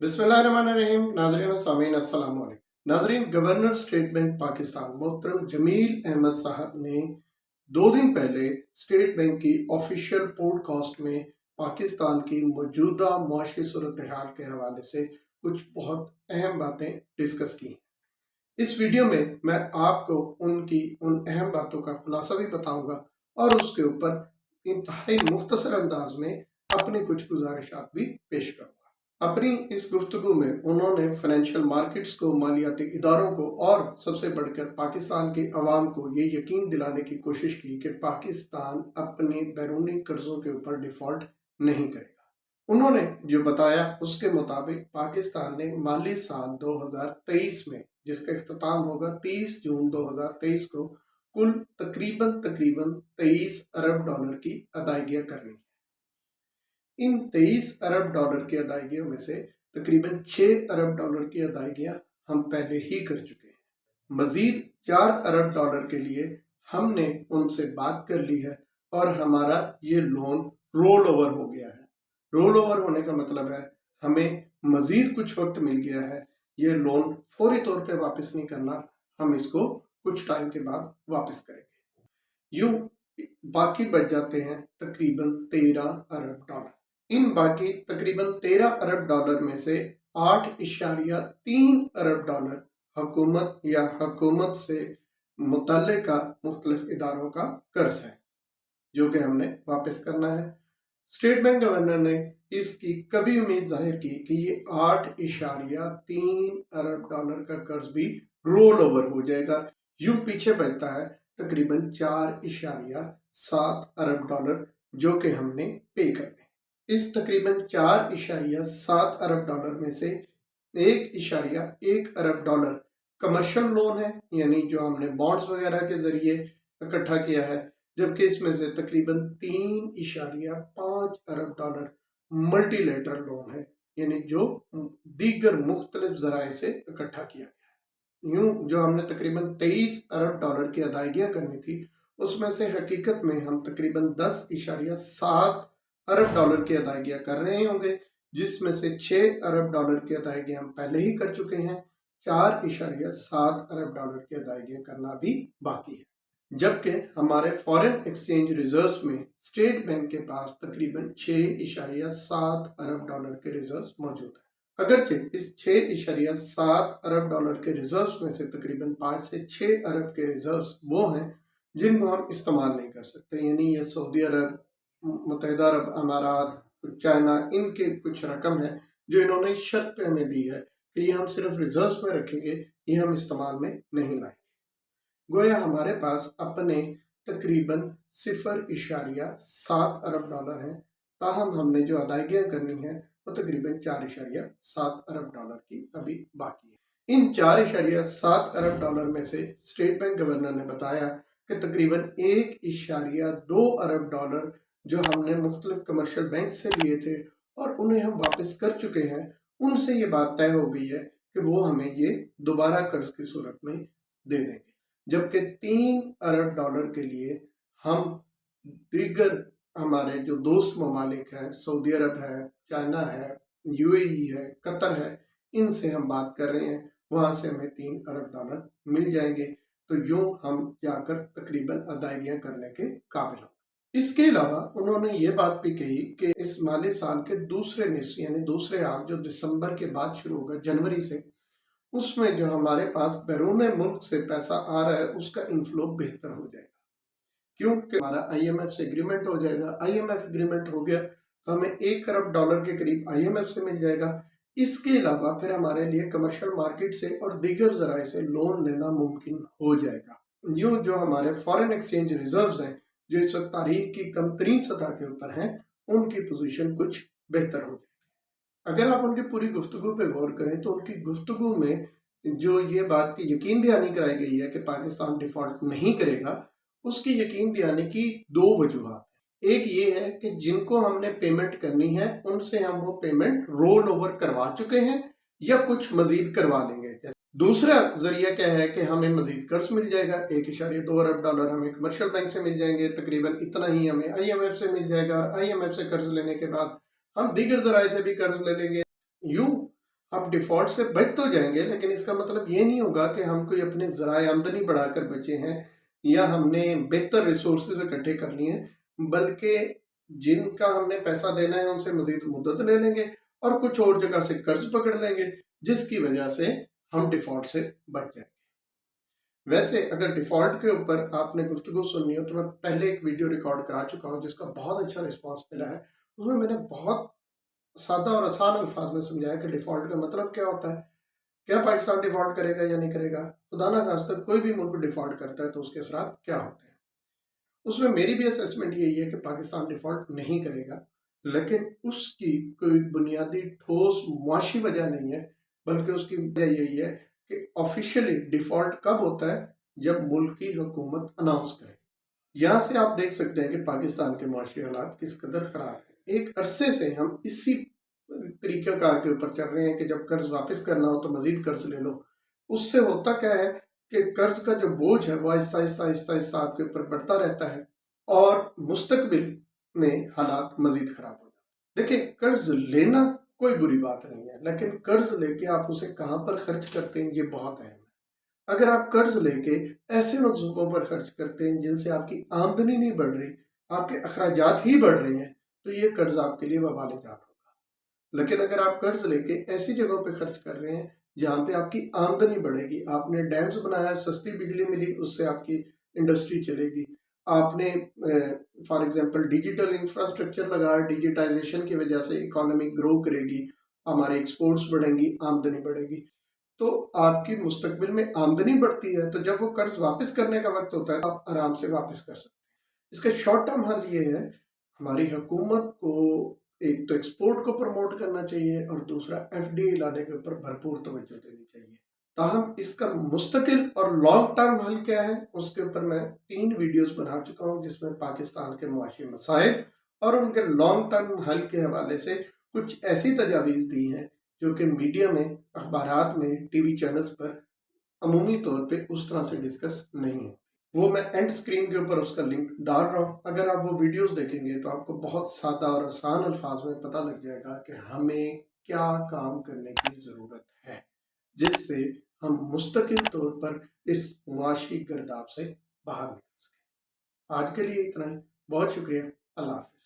बिस्मिल्लाहिर्रहमानिर्रहीम। नाज़रीन और सामीन अस्सलाम वालेकुम। नाज़रीन, गवर्नर स्टेट बैंक पाकिस्तान मोहतरम जमील अहमद साहब ने 2 दिन पहले स्टेट बैंक की ऑफिशियल पॉडकास्ट में पाकिस्तान की मौजूदा मुआशी सूरत हाल के हवाले से कुछ बहुत अहम बातें डिस्कस की। इस वीडियो में मैं आपको उनकी उन अहम बातों का खुलासा भी बताऊंगा और उसके ऊपर इंतहाई मुख्तसर अंदाज में अपनी कुछ गुजारिशात भी पेश करूंगा। अपनी इस गुफ्तगू में उन्होंने फाइनेंशियल मार्केट्स को, मालियाती इदारों को और सबसे बढ़कर पाकिस्तान के अवाम को ये यकीन दिलाने की कोशिश की कि पाकिस्तान अपने बैरूनी कर्जों के ऊपर डिफ़ॉल्ट नहीं करेगा। उन्होंने जो बताया उसके मुताबिक पाकिस्तान ने माली साल 2023 में, जिसका इख्तिताम होगा 30 जून 2023 को, कुल तकरीबन 23 अरब डॉलर की अदायगियाँ करनी। इन 23 अरब डॉलर की अदायगियों में से तकरीबन 6 अरब डॉलर की अदायगियां हम पहले ही कर चुके हैं। मजीद 4 अरब डॉलर के लिए हमने उनसे बात कर ली है और हमारा ये लोन रोल ओवर हो गया है। रोल ओवर होने का मतलब है हमें मजीद कुछ वक्त मिल गया है। ये लोन फौरी तौर पे वापस नहीं करना, हम इसको कुछ टाइम के बाद वापस करेंगे। यूं बाकी बच जाते हैं तकरीबन 13 अरब डॉलर। इन बाकी तकरीबन 13 अरब डॉलर में से 8.3 अरब डॉलर हुकूमत या हुकूमत से मुतल्लिका मुख्तलिफ इदारों का कर्ज है, जो कि हमने वापस करना है। स्टेट बैंक गवर्नर ने इसकी कभी उम्मीद जाहिर की कि ये 8.3 अरब डॉलर का कर्ज भी रोल ओवर हो जाएगा। यूं पीछे बचता है तकरीबन 4.7 अरब डॉलर, जो कि हमने पे करने। इस तकरीबन 4.7 अरब डॉलर में से 1.1 अरब डॉलर कमर्शियल लोन है, यानी जो हमने बॉन्ड्स वगैरह के जरिए इकट्ठा किया है, जबकि इसमें से तकरीबन 3.5 अरब डॉलर मल्टीलेटरल लोन है, यानी जो दीगर मुख्तलिफ जराए से इकट्ठा किया गया है। यूं जो हमने तकरीबन 23 अरब डॉलर की अदायगियां करनी थी, उसमें से हकीकत में हम तकरीबन 10.7 अरब डॉलर की अदायगियां कर रहे होंगे, जिसमें से 6 अरब डॉलर की अदायगियां हम पहले ही कर चुके हैं। 4.7 अरब डॉलर की अदायगियां करना भी बाकी है, जबकि हमारे फॉरेन एक्सचेंज रिजर्व्स में स्टेट बैंक के पास तकरीबन 6.7 अरब डॉलर के रिजर्व्स मौजूद है। अगरचे इस 6.7 अरब डॉलर के रिजर्व्स में से तकरीबन 5 से 6 अरब के रिजर्व्स वो हैं जिनको हम इस्तेमाल नहीं कर सकते, यानी ये सऊदी अरब, मुत्तहिदा अरब अमारात, चाइना, इनके कुछ रकम है जो इन्होंने शर्त पे हमें दी है कि ये हम सिर्फ रिजर्व्स में रखेंगे, ये हम इस्तेमाल में नहीं लाएंगे। गोया हमारे पास अपने तकरीबन 0.7 अरब डॉलर हैं, ताहम हमने जो अदायगियां करनी है वो तकरीबन 4.7 अरब डॉलर की अभी बाकी है। इन 4.7 अरब डॉलर में से स्टेट बैंक गवर्नर ने बताया कि तकरीबन 1.2 अरब डॉलर जो हमने मुख्तलिफ कमर्शियल बैंक से लिए थे और उन्हें हम वापस कर चुके हैं, उनसे ये बात तय हो गई है कि वो हमें ये दोबारा कर्ज की सूरत में दे देंगे। जबकि 3 अरब डॉलर के लिए हम दीगर हमारे जो दोस्त ममालिक हैं, सऊदी अरब है, चाइना है, यूएई है, कतर है, इनसे हम बात कर रहे हैं, वहाँ से हमें 3 अरब डॉलर मिल जाएंगे। तो यूं हम जाकर तकरीबन अदायगियां करने के काबिल हों। इसके अलावा उन्होंने ये बात भी कही कि इस माली साल के दूसरे निस्फ यानी दूसरे हाफ जो दिसंबर के बाद शुरू होगा, जनवरी से, उसमें जो हमारे पास बैरून मुल्क से पैसा आ रहा है उसका इनफ्लो बेहतर हो जाएगा, क्योंकि हमारा आईएमएफ से एग्रीमेंट हो जाएगा। आईएमएफ एग्रीमेंट हो गया तो हमें 1 अरब डॉलर के करीब आईएमएफ से मिल जाएगा। इसके अलावा फिर हमारे लिए कमर्शियल मार्केट से और दीगर जराए से लोन लेना मुमकिन हो जाएगा। यूं जो हमारे फॉरेन एक्सचेंज रिजर्व्स हैं, जो इस वक्त तारीख की कम तरीन सतह के ऊपर हैं, उनकी पोजीशन कुछ बेहतर हो जाएगी। अगर आप उनकी पूरी गुफ्तगू पे गौर करें तो उनकी गुफ्तगू में जो ये बात की यकीन दहानी कराई गई है कि पाकिस्तान डिफॉल्ट नहीं करेगा, उसकी यकीन दिलाने की 2 वजूहात। एक ये है कि जिनको हमने पेमेंट करनी है उनसे हम वो पेमेंट रोल ओवर करवा चुके हैं या कुछ मजीद करवा लेंगे। दूसरा जरिया क्या है कि हमें मजीद कर्ज मिल जाएगा, 1.2 अरब डॉलर हमें कमर्शियल बैंक से मिल जाएंगे, तकरीबन इतना ही हमें आईएमएफ से मिल जाएगा, और आईएमएफ से कर्ज लेने के बाद हम दीगर जराए से भी कर्ज ले लेंगे। यूं हम डिफ़ॉल्ट से बच तो जाएंगे, लेकिन इसका मतलब ये नहीं होगा कि हम कोई अपने ज़राए आमदनी बढ़ाकर बचे हैं या हमने बेहतर रिसोर्सेज इकट्ठे कर लिए हैं, बल्कि जिनका हमने पैसा देना है उनसे मज़ीद मुद्दत ले लेंगे और कुछ और जगह से कर्ज पकड़ लेंगे, जिसकी वजह से हम डिफ़ॉल्ट से बच जाएंगे। वैसे अगर डिफ़ॉल्ट के ऊपर आपने गुफ्तगू सुननी हो तो मैं पहले एक वीडियो रिकॉर्ड करा चुका हूँ जिसका बहुत अच्छा रिस्पॉन्स मिला है। उसमें मैंने बहुत सादा और आसान अल्फाज में समझाया कि डिफ़ॉल्ट का मतलब क्या होता है, क्या पाकिस्तान डिफ़ॉल्ट करेगा या नहीं करेगा, खुदा ना खास्ता कोई भी मुल्क डिफ़ॉल्ट करता है तो उसके असरात क्या होते हैं। उसमें मेरी भी असेसमेंट यही है कि पाकिस्तान डिफ़ॉल्ट नहीं करेगा, लेकिन उसकी कोई बुनियादी ठोस मुआशी वजह नहीं है, बल्कि उसकी वजह यही है कि ऑफिशियली डिफ़ॉल्ट कब होता है, जब मुल्क की हुकूमत अनाउंस करे। यहाँ से आप देख सकते हैं कि पाकिस्तान के मुआशी हालात किस कदर ख़राब है। एक अरसे से हम इसी तरीक़ाकार के ऊपर चल रहे हैं कि जब कर्ज वापस करना हो तो मज़ीद कर्ज ले लो। उससे होता क्या है कि कर्ज का जो बोझ है वो आहिस्ता आहिस्ता आहिस्ता आहिस्ता आपके ऊपर बढ़ता रहता है और मुस्तकबिल में हालात मज़ीद ख़राब हो जाते हैं। देखिए, कर्ज लेना कोई बुरी बात नहीं है, लेकिन कर्ज लेके आप उसे कहाँ पर खर्च करते हैं ये बहुत अहम है। अगर आप कर्ज लेके ऐसे मंसूबों पर खर्च करते हैं जिनसे आपकी आमदनी नहीं बढ़ रही, आपके अखराजात ही बढ़ रहे हैं, तो ये कर्ज आपके लिए वबाल जान होगा। लेकिन अगर आप कर्ज लेके ऐसी जगहों पे खर्च कर रहे हैं जहाँ पे आपकी आमदनी बढ़ेगी, आपने डैम्स बनाया, सस्ती बिजली मिली, उससे आपकी इंडस्ट्री चलेगी, आपने फॉर एग्जांपल डिजिटल इंफ्रास्ट्रक्चर लगाया, डिजिटाइजेशन की वजह से इकोनॉमी ग्रो करेगी, हमारे एक्सपोर्ट्स बढ़ेंगी, आमदनी बढ़ेगी, तो आपकी मुस्तकबिल में आमदनी बढ़ती है, तो जब वो कर्ज वापस करने का वक्त होता है आप आराम से वापस कर सकते हैं। इसका शॉर्ट टर्म हल ये है, हमारी हुकूमत को एक तो एक्सपोर्ट को प्रमोट करना चाहिए और दूसरा एफडीआई लाने के ऊपर भरपूर तवज्जो देनी चाहिए। ताहम इसका मुस्तकिल और लॉन्ग टर्म हल क्या है, उसके ऊपर मैं 3 वीडियोस बना चुका हूँ जिसमें पाकिस्तान के मुआशी मसाइल और उनके लॉन्ग टर्म हल के हवाले से कुछ ऐसी तजावीज़ दी हैं जो कि मीडिया में, अखबारात में, टीवी चैनल्स पर अमूमी तौर पे उस तरह से डिस्कस नहीं है। वो मैं एंड स्क्रीन के ऊपर उसका लिंक डाल रहा हूँ। अगर आप वो वीडियोस देखेंगे तो आपको बहुत सादा और आसान अल्फाज में पता लग जाएगा कि हमें क्या काम करने की ज़रूरत है, जिससे हम मुस्तकिल तौर पर इस मुआशी गर्दाब से बाहर निकल सकें। आज के लिए इतना ही। बहुत शुक्रिया। अल्लाह हाफ़िज़।